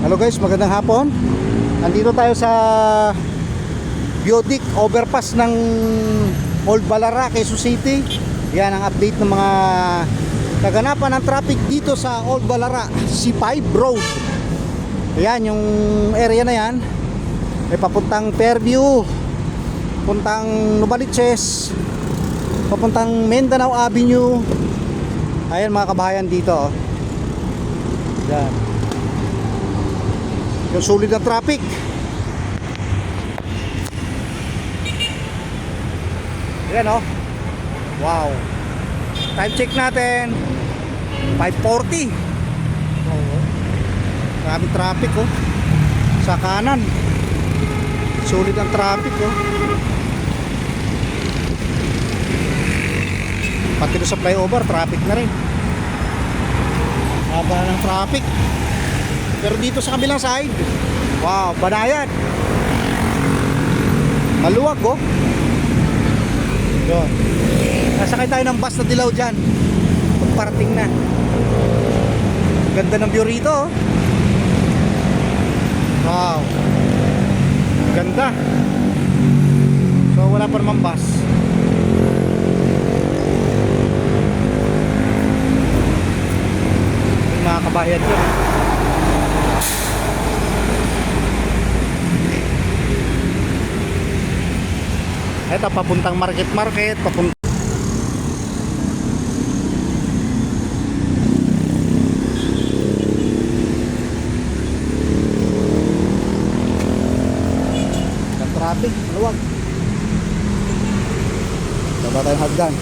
Hello guys, magandang hapon. Nandito tayo sa Biodic overpass ng Old Balara, Quezon City. Yan ang update ng mga kaganapan ng traffic dito sa Old Balara C5 Road. Yan yung area na yan. May papuntang Fairview, puntang Novaliches, papuntang Mindanao Avenue. Ayan mga kabahayan dito. Yan. Yung sulit ng traffic. Ayan o. Wow. Time check natin 5:40. Maraming traffic oh. Sa kanan sulit ang traffic oh. Pati sa flyover traffic na rin. Haba ng traffic. Pero dito sa kabilang side, wow, banayan. Maluwag oh. Yun. Nasakay tayo ng bus na dilaw dyan. Pagparating na. Ganda ng view rito oh. Wow. Ganda. So wala pa naman bus. Yung mga kabayan dyan. Ito papuntang market, papuntang traffic, maluwag. Baba tayong hagdan.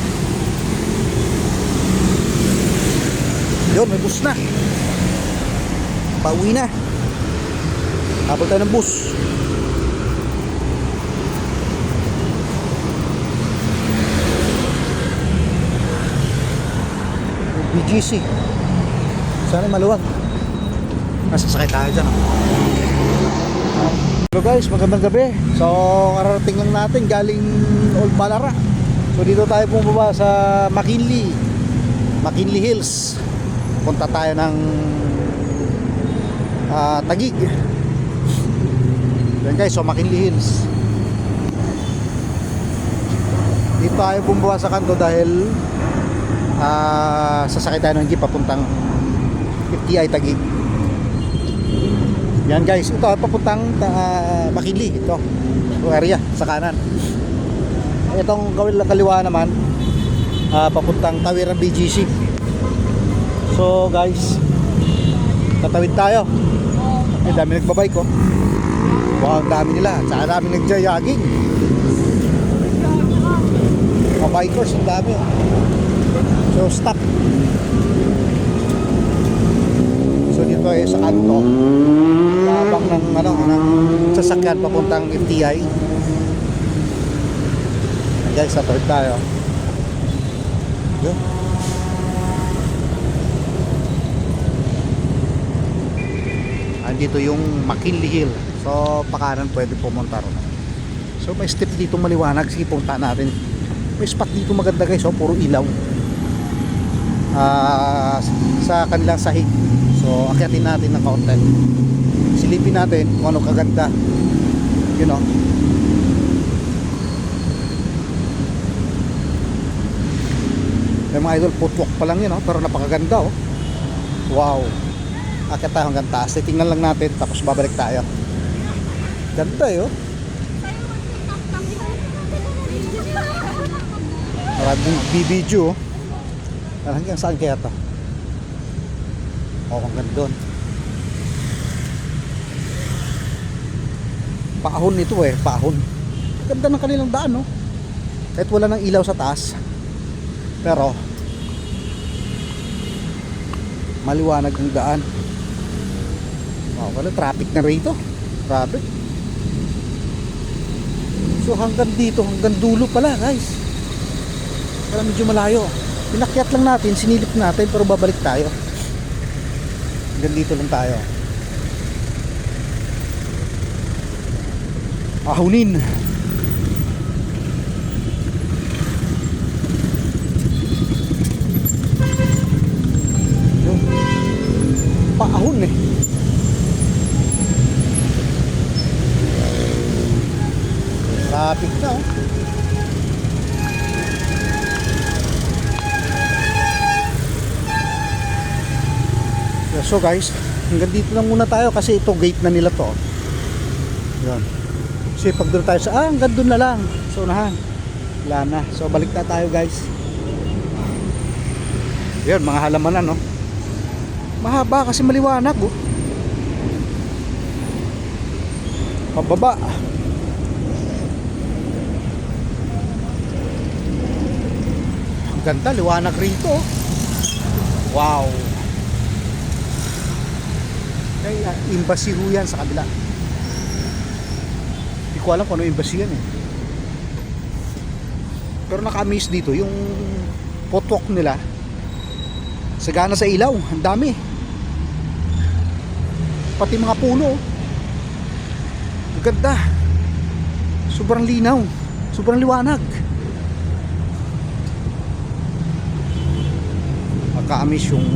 Yun, may bus na. Pauwi na. Habol tayo ng bus. BGC. Sana maluwag. Nasasakay tayo dyan oh. Hello guys, magandang gabi. So kararating lang natin galing Old Balara. So dito tayo bumaba sa McKinley Hills. Punta tayo ng Taguig. Yan guys, so McKinley Hills. Dito tayo bumaba sa kanto dahil sasakay tayo ng jeep papuntang FTI Taguig. Yan guys, ito papuntang McKinley, ito area sa kanan. Itong kaliwa naman papuntang Tawiran BGC. So guys, tatawid tayo. Ang dami nagbabike oh. Wow, ang dami nila. Saka dami nagjayaging. Mga bikers, ang dami oh. So stop. So dito ay sa kanto. Labang ng ng sasakyan papuntang FTI. Guys, tatawid tayo. Yun. Andito yung McKinley Hill. So pakanan pwede pumunta ron. So may step dito maliwanag. Sige, punta natin. May spot dito maganda guys. So puro ilaw. Sa kanilang sahig. So akyatin natin ng kaunti. Silipin natin kung ano kaganda. You know. Yung mga idol, footwalk pa lang yun oh, pero napakaganda oh. Wow. Akyat tayo hanggang taas. Tingnan lang natin tapos babalik tayo. Ganda eh oh. Maraming BBQ oh. Hanggang saan kaya ito? Oh, hanggang doon. Paahon ito eh, paahon. Ganda ng kanilang daan no. Kahit wala ng ilaw sa taas. Pero maliwanag ang daan. Wow, wala traffic na rito. Traffic. So hanggang dito, hanggang dulo pala guys. Pero medyo malayo. Pinakyat lang natin, sinilip natin, pero babalik tayo. Hanggang dito lang tayo. Ahunin. paahon eh. Traffic na oh. Yeah, so guys, hanggang dito lang muna tayo kasi ito gate na nila to. Yan. Kasi pag doon tayo sa hanggang doon na lang sa unahan. Wala na. So balik na tayo guys. Yan, mga halamanan no. Mahaba kasi maliwanag oh. Pababa. Ang ganda, liwanag rito oh. Wow. Ay, embassy ho yan sa kabila. Hindi ko alam kung ano embassy yan eh. Pero naka-amaze dito yung potwalk nila. Sagana sa ilaw, ang dami. Pati mga puno. Ang ganda. Sobrang linaw. Sobrang liwanag. Naka-amaze yung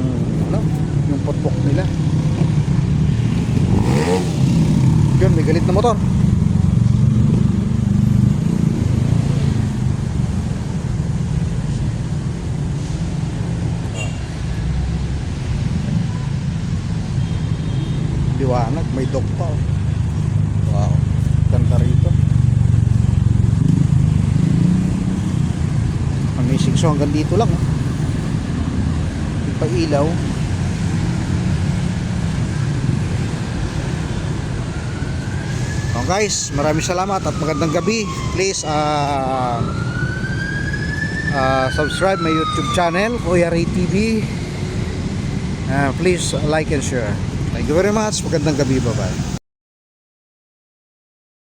ano, yung potwalk nila. Yun, may galit na motor. Liwanag, may dog pa oh. Wow, ganda rito. Amazing. So hanggang dito lang oh. Hindi pa ilaw. Guys, maraming salamat at magandang gabi. Please subscribe my YouTube channel, Kuya Ray TV. Please like and share. Thank you very much. Magandang gabi. Bye-bye.